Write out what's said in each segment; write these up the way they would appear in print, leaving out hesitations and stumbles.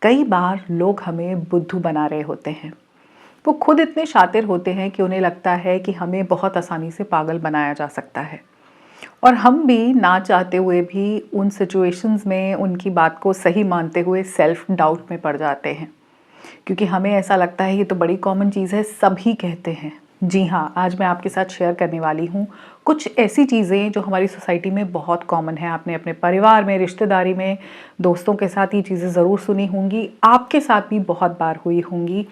कई बार लोग हमें बुद्धू बना रहे होते हैं। वो खुद इतने शातिर होते हैं कि उन्हें लगता है कि हमें बहुत आसानी से पागल बनाया जा सकता है और हम भी ना चाहते हुए भी उन सिचुएशंस में उनकी बात को सही मानते हुए सेल्फ डाउट में पड़ जाते हैं, क्योंकि हमें ऐसा लगता है ये तो बड़ी कॉमन चीज़ है, सभी कहते हैं। जी हाँ, आज मैं आपके साथ शेयर करने वाली हूँ कुछ ऐसी चीज़ें जो हमारी सोसाइटी में बहुत कॉमन है। आपने अपने परिवार में, रिश्तेदारी में, दोस्तों के साथ ये चीज़ें ज़रूर सुनी होंगी, आपके साथ भी बहुत बार हुई होंगी।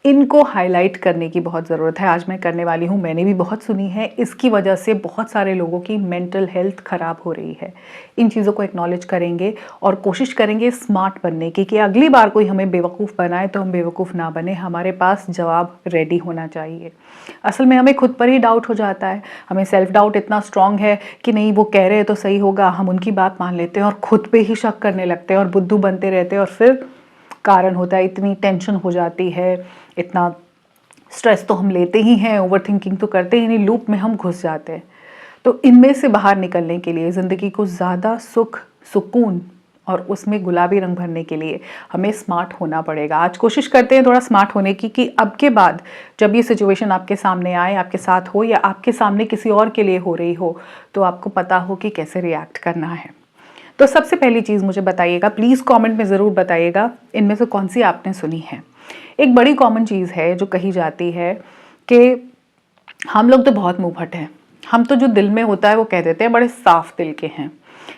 इनको हाईलाइट करने की बहुत ज़रूरत है। आज मैं करने वाली हूँ, मैंने भी बहुत सुनी है। इसकी वजह से बहुत सारे लोगों की मेंटल हेल्थ ख़राब हो रही है। इन चीज़ों को एक्नॉलेज करेंगे और कोशिश करेंगे स्मार्ट बनने की, कि अगली बार कोई हमें बेवकूफ़ बनाए तो हम बेवकूफ़ ना बने, हमारे पास जवाब रेडी होना चाहिए। असल में हमें खुद पर ही डाउट हो जाता है। हमें सेल्फ डाउट इतना स्ट्रॉन्ग है कि नहीं, वो कह रहे हैं तो सही होगा, हम उनकी बात मान लेते हैं और खुद पे ही शक करने लगते हैं और बुद्धू बनते रहते हैं। और फिर कारण होता है, इतनी टेंशन हो जाती है, इतना स्ट्रेस तो हम लेते ही हैं, ओवर थिंकिंग तो करते ही नहीं, लूप में हम घुस जाते हैं। तो इनमें से बाहर निकलने के लिए, ज़िंदगी को ज़्यादा सुख, सुकून और उसमें गुलाबी रंग भरने के लिए हमें स्मार्ट होना पड़ेगा। आज कोशिश करते हैं थोड़ा स्मार्ट होने की, कि अब के बाद जब ये सिचुएशन आपके सामने आए, आपके साथ हो या आपके सामने किसी और के लिए हो रही हो, तो आपको पता हो कि कैसे रिएक्ट करना है। तो सबसे पहली चीज़ मुझे बताइएगा, प्लीज़ कमेंट में ज़रूर बताइएगा, इनमें से कौन सी आपने सुनी है। एक बड़ी कॉमन चीज़ है जो कही जाती है कि हम लोग तो बहुत मुंहफट हैं, हम तो जो दिल में होता है वो कह देते हैं, बड़े साफ दिल के हैं।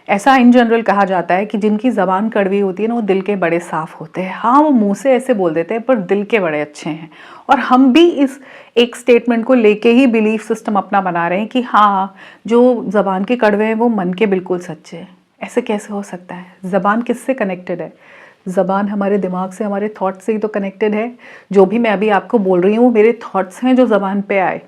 ऐसा इन जनरल कहा जाता है कि जिनकी ज़बान कड़वी होती है ना, वो दिल के बड़े साफ होते हैं। हाँ, वो मुंह से ऐसे बोल देते हैं पर दिल के बड़े अच्छे हैं। और हम भी इस एक स्टेटमेंट को लेके ही बिलीफ सिस्टम अपना बना रहे हैं कि हाँ, जो ज़बान के कड़वे हैं वो मन के बिल्कुल सच्चे हैं। ऐसे कैसे हो सकता है? ज़बान किससे कनेक्टेड है? ज़बान हमारे दिमाग से, हमारे थॉट्स से ही तो कनेक्टेड है। जो भी मैं अभी आपको बोल रही हूँ वो मेरे थॉट्स हैं जो ज़बान पे आए।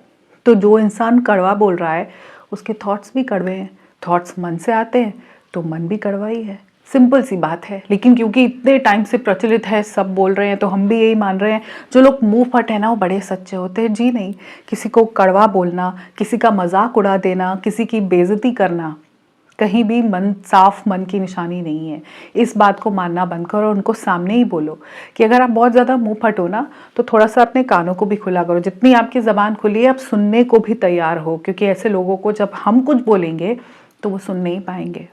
तो जो इंसान कड़वा बोल रहा है उसके थॉट्स भी कड़वे हैं। थॉट्स मन से आते हैं तो मन भी कड़वा ही है। सिंपल सी बात है। लेकिन क्योंकि इतने टाइम से प्रचलित है, सब बोल रहे हैं, तो हम भी यही मान रहे हैं, जो लोग मुंह फट है ना वो बड़े सच्चे होते हैं। जी नहीं, किसी को कड़वा बोलना, किसी का मजाक उड़ा देना, किसी की बेइज्जती करना कहीं भी साफ मन की निशानी नहीं है। इस बात को मानना बंद करो और उनको सामने ही बोलो कि अगर आप बहुत ज़्यादा मुंह फट हो ना, तो थोड़ा सा अपने कानों को भी खुला करो। जितनी आपकी ज़बान खुली है, आप सुनने को भी तैयार हो, क्योंकि ऐसे लोगों को जब हम कुछ बोलेंगे तो वो सुन नहीं पाएंगे।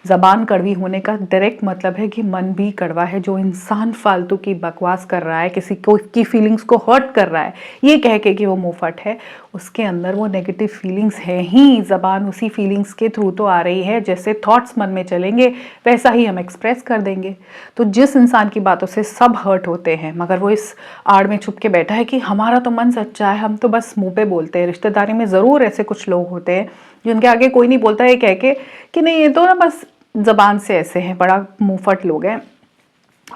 ज़बान कड़वी होने का डायरेक्ट मतलब है कि मन भी कड़वा है। जो इंसान फालतू की बकवास कर रहा है, किसी को की फीलिंग्स को हर्ट कर रहा है ये कह के कि वो मुंहफट है, उसके अंदर वो नेगेटिव फीलिंग्स है ही। ज़बान उसी फीलिंग्स के थ्रू तो आ रही है, जैसे थॉट्स मन में चलेंगे वैसा ही हम एक्सप्रेस कर देंगे। तो जिस इंसान की बातों से सब हर्ट होते हैं, मगर वो इस आड़ में छुप के बैठा है कि हमारा तो मन सच्चा है, हम तो बस मुँह पे बोलते हैं। रिश्तेदारी में ज़रूर ऐसे कुछ लोग होते हैं जिनके आगे कोई नहीं बोलता है, कह के कि नहीं ये तो ना बस ज़बान से ऐसे हैं, बड़ा मुंहफट लोग हैं,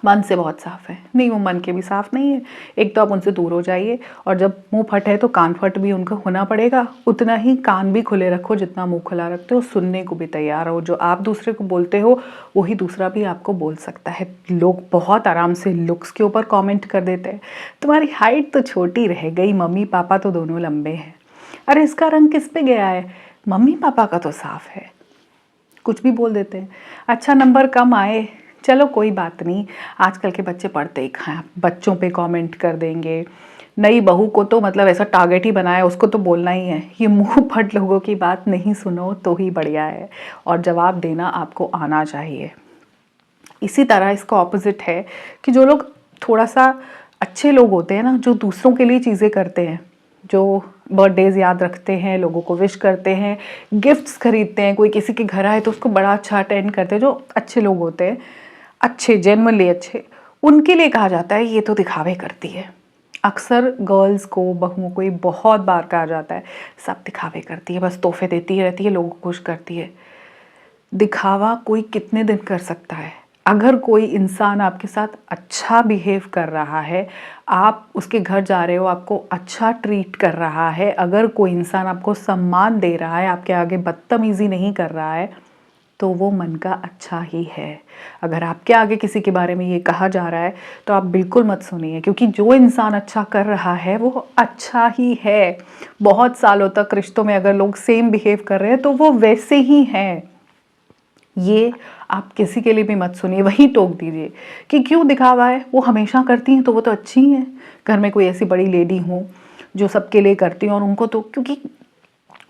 मन से बहुत साफ है। नहीं, वो मन के भी साफ नहीं है। एक तो आप उनसे दूर हो जाइए, और जब मुंह फट है तो कान फट भी उनका होना पड़ेगा। उतना ही कान भी खुले रखो जितना मुंह खुला रखते हो, सुनने को भी तैयार हो। जो आप दूसरे को बोलते हो वही दूसरा भी आपको बोल सकता है। लोग बहुत आराम से लुक्स के ऊपर कॉमेंट कर देते हैं, तुम्हारी हाइट तो छोटी रह गई, मम्मी पापा तो दोनों लंबे हैं। अरे इसका रंग किस पे गया है? मम्मी पापा का तो साफ है। कुछ भी बोल देते हैं। अच्छा नंबर कम आए, चलो कोई बात नहीं, आजकल के बच्चे पढ़ते ही कहाँ हैं, बच्चों पे कमेंट कर देंगे। नई बहू को तो मतलब ऐसा टारगेट ही बनाया, उसको तो बोलना ही है। ये मुंह फट लोगों की बात नहीं सुनो तो ही बढ़िया है, और जवाब देना आपको आना चाहिए। इसी तरह इसका ऑपोजिट है कि जो लोग थोड़ा सा अच्छे लोग होते हैं ना, जो दूसरों के लिए चीज़ें करते हैं, जो बर्थडेज याद रखते हैं, लोगों को विश करते हैं, गिफ्ट्स खरीदते हैं, कोई किसी के घर आए तो उसको बड़ा अच्छा अटेंड करते हैं, जो अच्छे लोग होते हैं, अच्छे, जेन्युइनली अच्छे, उनके लिए कहा जाता है ये तो दिखावे करती है। अक्सर गर्ल्स को, बहुओं को ये बहुत बार कहा जाता है, सब दिखावे करती है, बस तोहफे देती रहती है, लोगों को खुश करती है। दिखावा कोई कितने दिन कर सकता है? अगर कोई इंसान आपके साथ अच्छा बिहेव कर रहा है, आप उसके घर जा रहे हो, आपको अच्छा ट्रीट कर रहा है, अगर कोई इंसान आपको सम्मान दे रहा है, आपके आगे बदतमीजी नहीं कर रहा है, तो वो मन का अच्छा ही है। अगर आपके आगे किसी के बारे में ये कहा जा रहा है तो आप बिल्कुल मत सुनिए, क्योंकि जो इंसान अच्छा कर रहा है वो अच्छा ही है। बहुत सालों तक रिश्तों में अगर लोग सेम बिहेव कर रहे हैं तो वो वैसे ही हैं। ये आप किसी के लिए भी मत सुनिए, वहीं टोक दीजिए कि क्यों दिखावा है, वो हमेशा करती हैं तो वो तो अच्छी ही हैं। घर में कोई ऐसी बड़ी लेडी हो जो सबके लिए करती हैं, और उनको तो, क्योंकि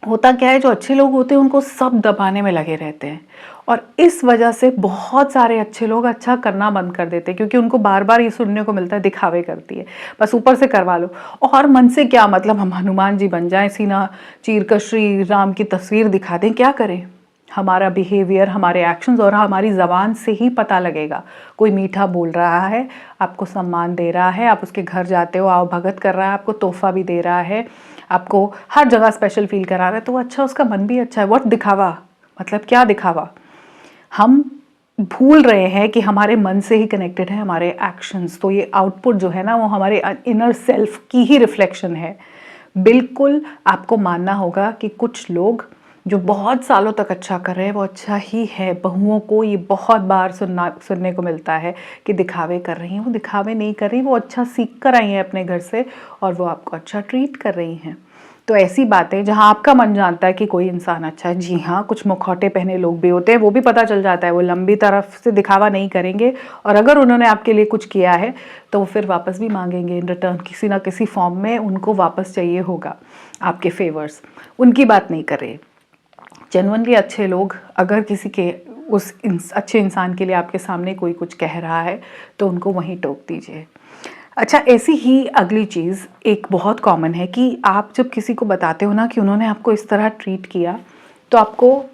होता क्या है, जो अच्छे लोग होते हैं उनको सब दबाने में लगे रहते हैं, और इस वजह से बहुत सारे अच्छे लोग अच्छा करना बंद कर देते हैं, क्योंकि उनको बार बार ये सुनने को मिलता है दिखावे करती है, बस ऊपर से करवा लो। और मन से क्या मतलब, हम हनुमान जी बन जाएं, सीना चीर कर श्री राम की तस्वीर दिखा दें, क्या करें? हमारा बिहेवियर, हमारे एक्शंस और हमारी ज़बान से ही पता लगेगा। कोई मीठा बोल रहा है, आपको सम्मान दे रहा है, आप उसके घर जाते हो, आओ भगत कर रहा है, आपको तोहफा भी दे रहा है, आपको हर जगह स्पेशल फील करा रहा है, तो अच्छा, उसका मन भी अच्छा है। व्हाट दिखावा, मतलब क्या दिखावा? हम भूल रहे हैं कि हमारे मन से ही कनेक्टेड है हमारे एक्शंस, तो ये आउटपुट जो है ना, वो हमारे इनर सेल्फ की ही रिफ्लेक्शन है। बिल्कुल आपको मानना होगा कि कुछ लोग जो बहुत सालों तक अच्छा कर रहे हैं वो अच्छा ही है। बहुओं को ये बहुत बार सुनने को मिलता है कि दिखावे कर रही हैं, वो दिखावे नहीं कर रही, वो अच्छा सीख कर आई हैं अपने घर से और वो आपको अच्छा ट्रीट कर रही हैं। तो ऐसी बातें जहाँ आपका मन जानता है कि कोई इंसान अच्छा है, जी हाँ, कुछ मुखौटे पहने लोग भी होते हैं, वो भी पता चल जाता है, वो लंबी तरफ से दिखावा नहीं करेंगे, और अगर उन्होंने आपके लिए कुछ किया है तो वो फिर वापस भी मांगेंगे इन रिटर्न, किसी ना किसी फॉर्म में उनको वापस चाहिए होगा आपके फेवर्स। उनकी बात नहीं कर रहे। जेन्युइनली अच्छे लोग अगर किसी के अच्छे इंसान के लिए आपके सामने कोई कुछ कह रहा है तो उनको वहीं टोक दीजिए। अच्छा, ऐसी ही अगली चीज़ एक बहुत कॉमन है कि आप जब किसी को बताते हो ना कि उन्होंने आपको इस तरह ट्रीट किया तो आपको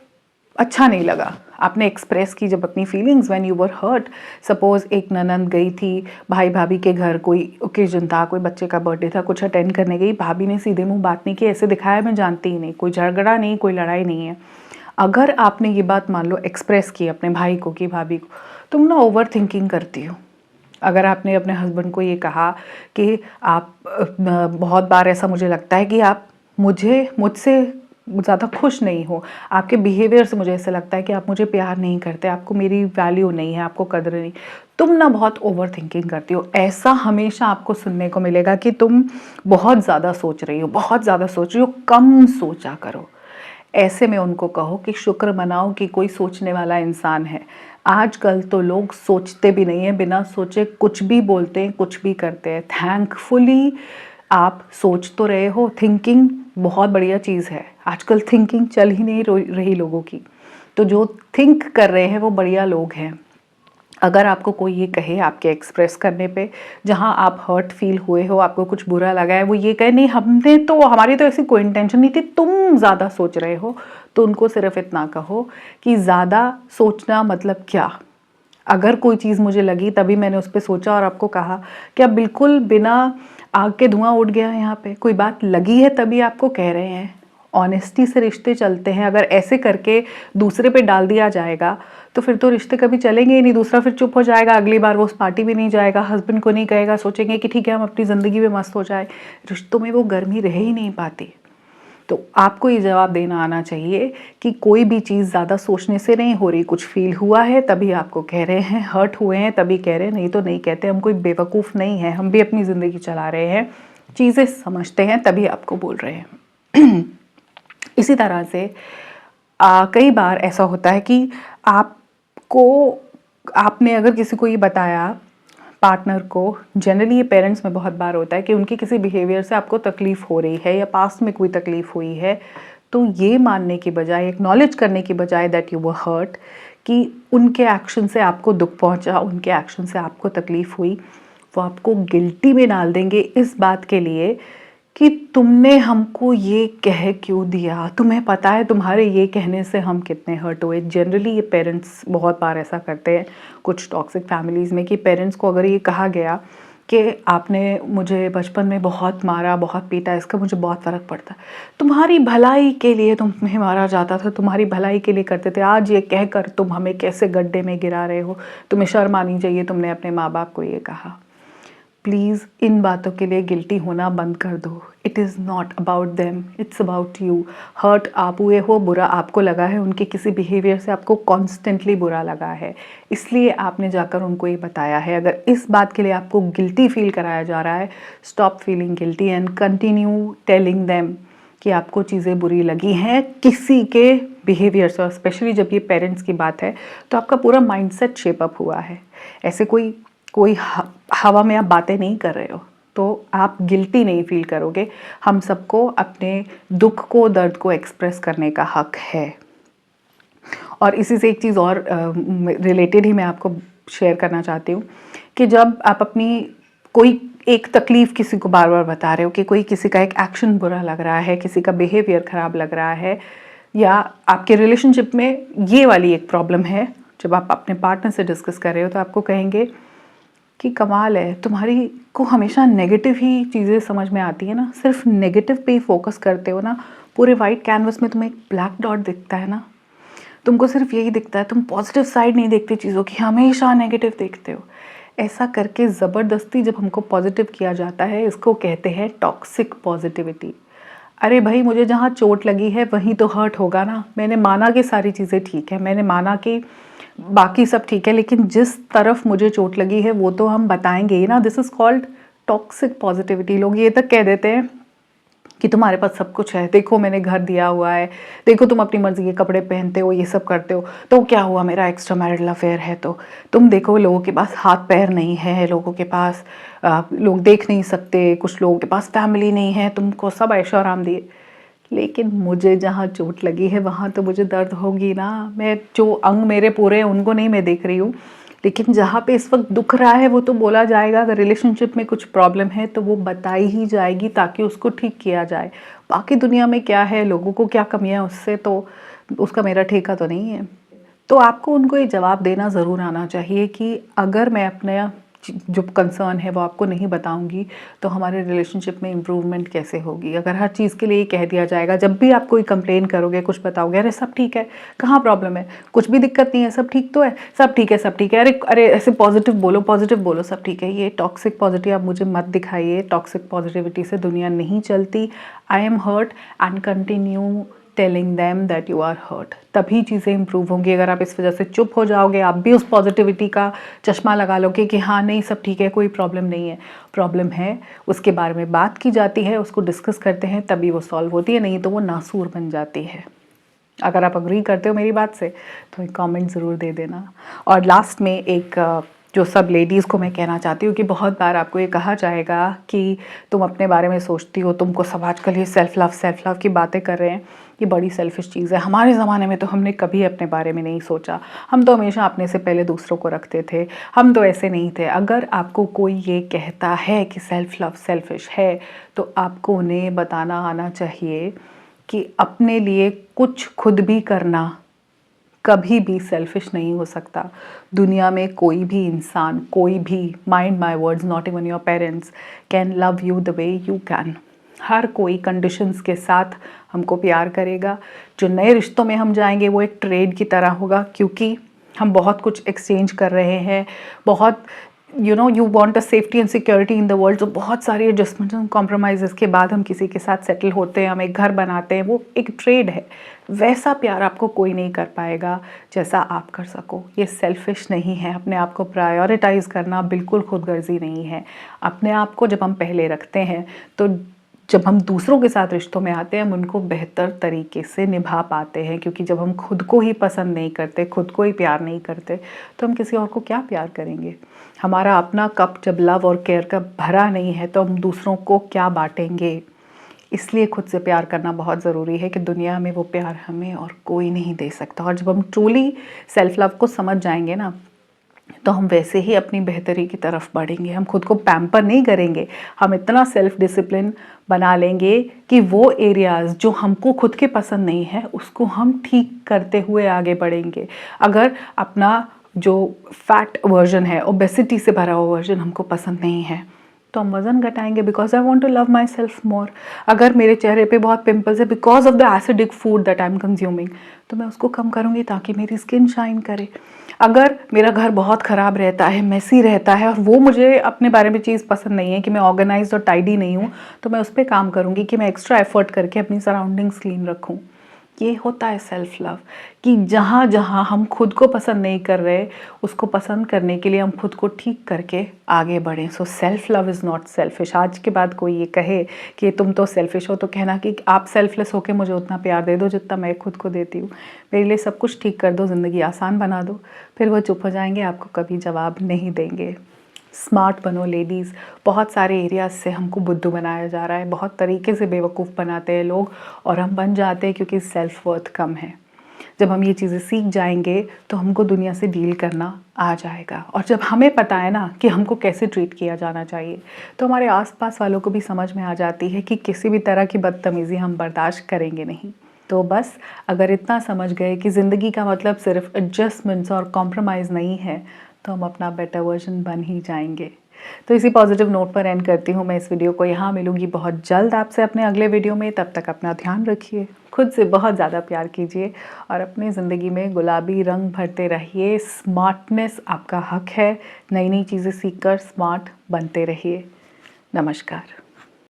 अच्छा नहीं लगा, आपने एक्सप्रेस की जब अपनी feelings, when you were hurt. Suppose एक ननंद गई थी भाई भाभी के घर, कोई ओकेजन था, कोई बच्चे का बर्थडे था, कुछ अटेंड करने गई, भाभी ने सीधे मुंह बात नहीं की, ऐसे दिखाया मैं जानती ही नहीं, कोई झगड़ा नहीं, कोई लड़ाई नहीं है। अगर आपने ये बात मान लो एक्सप्रेस की अपने भाई को कि भाभी को, तुम ना ओवर थिंकिंग करती हो। अगर आपने अपने हस्बैंड को ये कहा कि आप बहुत बार ऐसा मुझे लगता है कि आप मुझसे ज़्यादा खुश नहीं हो, आपके बिहेवियर से मुझे ऐसा लगता है कि आप मुझे प्यार नहीं करते, आपको मेरी वैल्यू नहीं है, आपको कदर नहीं, तुम ना बहुत ओवर थिंकिंग करती हो, ऐसा हमेशा आपको सुनने को मिलेगा कि तुम बहुत ज़्यादा सोच रही हो, बहुत ज़्यादा सोच रही हो, कम सोचा करो। ऐसे में उनको कहो कि शुक्र मनाओ कि कोई सोचने वाला इंसान है। आजकल तो लोग सोचते भी नहीं हैं, बिना सोचे कुछ भी बोलते हैं, कुछ भी करते हैं। थैंकफुली आप सोच तो रहे हो, थिंकिंग बहुत बढ़िया चीज़ है। आजकल थिंकिंग चल ही नहीं रही लोगों की, तो जो थिंक कर रहे हैं वो बढ़िया लोग हैं। अगर आपको कोई ये कहे आपके एक्सप्रेस करने पे, जहाँ आप हर्ट फील हुए हो, आपको कुछ बुरा लगा है, वो ये कहे नहीं हमारी तो ऐसी कोई इंटेंशन नहीं थी, तुम ज़्यादा सोच रहे हो, तो उनको सिर्फ इतना कहो कि ज़्यादा सोचना मतलब क्या। अगर कोई चीज़ मुझे लगी तभी मैंने उस पर सोचा और आपको कहा, क्या बिल्कुल बिना आग के धुआं उठ गया यहाँ पे? कोई बात लगी है तभी आपको कह रहे हैं। ऑनेस्टी से रिश्ते चलते हैं। अगर ऐसे करके दूसरे पे डाल दिया जाएगा तो फिर तो रिश्ते कभी चलेंगे ही नहीं। दूसरा फिर चुप हो जाएगा, अगली बार वो उस पार्टी भी नहीं जाएगा, हस्बैंड को नहीं कहेगा, सोचेंगे कि ठीक है हम अपनी ज़िंदगी में मस्त हो जाए। रिश्तों में वो गर्मी रह ही नहीं पाती। तो आपको ये जवाब देना आना चाहिए कि कोई भी चीज़ ज़्यादा सोचने से नहीं हो रही, कुछ फील हुआ है तभी आपको कह रहे हैं, हर्ट हुए हैं तभी कह रहे हैं, नहीं तो नहीं कहते। हम कोई बेवकूफ़ नहीं है, हम भी अपनी ज़िंदगी चला रहे हैं, चीज़ें समझते हैं तभी आपको बोल रहे हैं। इसी तरह से कई बार ऐसा होता है कि आपने अगर किसी को ये बताया, पार्टनर को, जनरली ये पेरेंट्स में बहुत बार होता है कि उनकी किसी बिहेवियर से आपको तकलीफ़ हो रही है या पास्ट में कोई तकलीफ़ हुई है, तो ये मानने की बजाय, एक्नॉलेज करने की बजाय दैट यू वर हर्ट, कि उनके एक्शन से आपको दुख पहुंचा, उनके एक्शन से आपको तकलीफ़ हुई, वो आपको गिल्टी में डाल देंगे इस बात के लिए कि तुमने हमको ये कह क्यों दिया, तुम्हें पता है तुम्हारे ये कहने से हम कितने हर्ट हुए। जनरली ये पेरेंट्स बहुत बार ऐसा करते हैं कुछ टॉक्सिक फैमिलीज़ में कि पेरेंट्स को अगर ये कहा गया कि आपने मुझे बचपन में बहुत मारा, बहुत पीटा, इसका मुझे बहुत फ़र्क पड़ता है, तुम्हारी भलाई के लिए तुम्हें मारा जाता था, तुम्हारी भलाई के लिए करते थे, आज ये कहकर तुम हमें कैसे गड्ढे में गिरा रहे हो, तुम्हें शर्म आनी चाहिए, तुमने अपने माँ बाप को ये कहा। प्लीज़ इन बातों के लिए गिल्टी होना बंद कर दो। It is not about them, it's about you. Hurt आप हुए हो, बुरा आपको लगा है, उनके किसी बिहेवियर से आपको कॉन्स्टेंटली बुरा लगा है, इसलिए आपने जाकर उनको ये बताया है। अगर इस बात के लिए आपको गिल्टी फील कराया जा रहा है, stop feeling guilty and continue telling them कि आपको चीज़ें बुरी लगी हैं किसी के बिहेवियर्स, और स्पेशली जब ये पेरेंट्स की बात है तो आपका पूरा माइंडसेट शेप अप हुआ है। ऐसे कोई कोई हवा में आप बातें नहीं कर रहे हो तो आप गिल्टी नहीं फील करोगे। हम सबको अपने दुख को, दर्द को एक्सप्रेस करने का हक है। और इसी से एक चीज़ और रिलेटेड ही मैं आपको शेयर करना चाहती हूँ कि जब आप अपनी कोई एक तकलीफ़ किसी को बार बार बता रहे हो कि कोई किसी का एक एक्शन बुरा लग रहा है, किसी का बिहेवियर ख़राब लग रहा है, या आपके रिलेशनशिप में ये वाली एक प्रॉब्लम है, जब आप अपने पार्टनर से डिस्कस कर रहे हो तो आपको कहेंगे कि कमाल है, तुम्हारी को हमेशा नेगेटिव ही चीज़ें समझ में आती है ना, सिर्फ नेगेटिव पे ही फोकस करते हो ना, पूरे वाइट कैनवस में तुम्हें एक ब्लैक डॉट दिखता है ना, तुमको सिर्फ यही दिखता है, तुम पॉजिटिव साइड नहीं देखते चीज़ों की, हमेशा नेगेटिव देखते हो। ऐसा करके ज़बरदस्ती जब हमको पॉजिटिव किया जाता है, इसको कहते हैं टॉक्सिक पॉजिटिविटी। अरे भाई, मुझे जहाँ चोट लगी है वहीं तो हर्ट होगा ना। मैंने माना कि सारी चीज़ें ठीक है, मैंने माना कि बाकी सब ठीक है, लेकिन जिस तरफ मुझे चोट लगी है वो तो हम बताएंगे ही ना। This is called toxic positivity. लोग ये तक कह देते हैं कि तुम्हारे पास सब कुछ है, देखो मैंने घर दिया हुआ है, देखो तुम अपनी मर्जी के कपड़े पहनते हो, ये सब करते हो, तो क्या हुआ, मेरा एक्स्ट्रा मैरिटल अफेयर है तो तुम देखो, लोगों के पास हाथ पैर नहीं है, लोगों के पास लोग देख नहीं सकते, कुछ लोगों के पास फैमिली नहीं है, तुमको सब ऐशो आराम दिए। लेकिन मुझे जहाँ चोट लगी है वहाँ तो मुझे दर्द होगी ना। मैं जो अंग मेरे पूरे हैं उनको नहीं मैं देख रही हूँ, लेकिन जहाँ पे इस वक्त दुख रहा है वो तो बोला जाएगा। अगर रिलेशनशिप में कुछ प्रॉब्लम है तो वो बताई ही जाएगी ताकि उसको ठीक किया जाए। बाकी दुनिया में क्या है, लोगों को क्या कमियां है उससे तो उसका मेरा ठेका तो नहीं है। तो आपको उनको ये जवाब देना ज़रूर आना चाहिए कि अगर मैं अपना जो कंसर्न है वो आपको नहीं बताऊंगी तो हमारे रिलेशनशिप में इम्प्रूवमेंट कैसे होगी। अगर हर चीज़ के लिए ये कह दिया जाएगा, जब भी आप कोई कंप्लेन करोगे, कुछ बताओगे, अरे सब ठीक है, कहाँ प्रॉब्लम है, कुछ भी दिक्कत नहीं है, सब ठीक तो है, सब ठीक है, सब ठीक है, अरे अरे ऐसे पॉजिटिव बोलो, पॉजिटिव बोलो, सब ठीक है। ये टॉक्सिक पॉजिटिव आप मुझे मत दिखाइए। टॉक्सिक पॉजिटिविटी से दुनिया नहीं चलती। I am hurt and continue telling them that you are hurt, तभी चीज़ें इंप्रूव होंगी। अगर आप इस वजह से चुप हो जाओगे, आप भी उस पॉजिटिविटी का चश्मा लगा लोगे कि हाँ नहीं सब ठीक है, कोई प्रॉब्लम नहीं है, प्रॉब्लम है, उसके बारे में बात की जाती है, उसको डिस्कस करते हैं, तभी वो सॉल्व होती है, नहीं तो वो नासूर बन जाती है। अगर आप अग्री करते हो मेरी बात से तो एक कमेंट ज़रूर दे देना। और लास्ट में एक जो सब लेडीज़ को मैं कहना चाहती हूँ कि बहुत बार आपको ये कहा जाएगा कि तुम अपने बारे में सोचती हो, तुमको सब आजकल ये सेल्फ़ लव की बातें कर रहे हैं, ये बड़ी सेल्फ़िश चीज़ है। हमारे ज़माने में तो हमने कभी अपने बारे में नहीं सोचा, हम तो हमेशा अपने से पहले दूसरों को रखते थे, हम तो ऐसे नहीं थे। अगर आपको कोई ये कहता है कि सेल्फ़ लव सेल्फ़िश है तो आपको उन्हें बताना आना चाहिए कि अपने लिए कुछ खुद भी करना कभी भी सेल्फिश नहीं हो सकता। दुनिया में कोई भी इंसान, कोई भी, mind my words, not even your parents, can love you the way you can. हर कोई कंडीशंस के साथ हमको प्यार करेगा। जो नए रिश्तों में हम जाएंगे वो एक ट्रेड की तरह होगा, क्योंकि हम बहुत कुछ एक्सचेंज कर रहे हैं, बहुत you want a safety and security in the world. तो बहुत सारी एडजस्टमेंट्स एंड कॉम्प्रोमाइज़ के बाद हम किसी के साथ सेटल होते हैं, हम एक घर बनाते हैं, वो एक ट्रेड है। वैसा प्यार आपको कोई नहीं कर पाएगा जैसा आप कर सको। ये सेल्फिश नहीं है, अपने आप को प्रायोरिटाइज़ करना बिल्कुल खुदगर्जी नहीं है। अपने आप को जब हम पहले रखते हैं तो जब हम दूसरों के साथ रिश्तों में आते हैं हम उनको बेहतर तरीके से निभा पाते हैं, क्योंकि जब हम खुद को ही पसंद नहीं करते, खुद को ही प्यार नहीं करते, तो हम किसी और को क्या प्यार करेंगे। हमारा अपना कप जब लव और केयर का भरा नहीं है तो हम दूसरों को क्या बांटेंगे। इसलिए खुद से प्यार करना बहुत ज़रूरी है कि दुनिया में वो प्यार हमें और कोई नहीं दे सकता। और जब हम ट्रूली सेल्फ लव को समझ जाएंगे ना, तो हम वैसे ही अपनी बेहतरी की तरफ बढ़ेंगे। हम खुद को पैम्पर नहीं करेंगे, हम इतना सेल्फ डिसिप्लिन बना लेंगे कि वो एरियाज़ जो हमको खुद के पसंद नहीं है उसको हम ठीक करते हुए आगे बढ़ेंगे। अगर अपना जो फैट वर्जन है, ओबेसिटी से भरा हुआ वर्जन हमको पसंद नहीं है तो हम वज़न घटाएंगे, because I want to love myself more. अगर मेरे चेहरे पे बहुत पिंपल्स है because of the acidic food that I am consuming, तो मैं उसको कम करूँगी ताकि मेरी स्किन शाइन करे। अगर मेरा घर बहुत ख़राब रहता है, मेसी रहता है, और वो मुझे अपने बारे में चीज़ पसंद नहीं है कि मैं ऑर्गेनाइज्ड और टाइडी नहीं हूँ, तो मैं उस पर काम करूँगी कि मैं एक्स्ट्रा एफर्ट करके अपनी सराउंडिंग्स क्लीन रखूँ। ये होता है सेल्फ लव, कि जहाँ जहाँ हम खुद को पसंद नहीं कर रहे उसको पसंद करने के लिए हम खुद को ठीक करके आगे बढ़ें। So self love is not selfish. आज के बाद कोई ये कहे कि तुम तो सेल्फिश हो, तो कहना कि आप सेल्फलेस होके मुझे उतना प्यार दे दो जितना मैं खुद को देती हूँ, मेरे लिए सब कुछ ठीक कर दो, ज़िंदगी आसान बना दो। फिर वो चुप हो जाएंगे, आपको कभी जवाब नहीं देंगे। स्मार्ट बनो लेडीज़। बहुत सारे एरियाज से हमको बुद्धू बनाया जा रहा है, बहुत तरीके से बेवकूफ़ बनाते हैं लोग, और हम बन जाते हैं क्योंकि सेल्फ वर्थ कम है। जब हम ये चीज़ें सीख जाएंगे तो हमको दुनिया से डील करना आ जाएगा, और जब हमें पता है ना कि हमको कैसे ट्रीट किया जाना चाहिए, तो हमारे आसपास वालों को भी समझ में आ जाती है कि किसी भी तरह की बदतमीज़ी हम बर्दाश्त करेंगे नहीं। तो बस अगर इतना समझ गए कि ज़िंदगी का मतलब सिर्फ एडजस्टमेंट्स और कॉम्प्रोमाइज़ नहीं है, तो हम अपना बेटर वर्जन बन ही जाएंगे। तो इसी पॉजिटिव नोट पर एंड करती हूँ मैं इस वीडियो को। यहाँ मिलूंगी बहुत जल्द आपसे अपने अगले वीडियो में। तब तक अपना ध्यान रखिए, खुद से बहुत ज़्यादा प्यार कीजिए, और अपनी ज़िंदगी में गुलाबी रंग भरते रहिए। स्मार्टनेस आपका हक है, नई नई चीज़ें सीखकर स्मार्ट बनते रहिए। नमस्कार।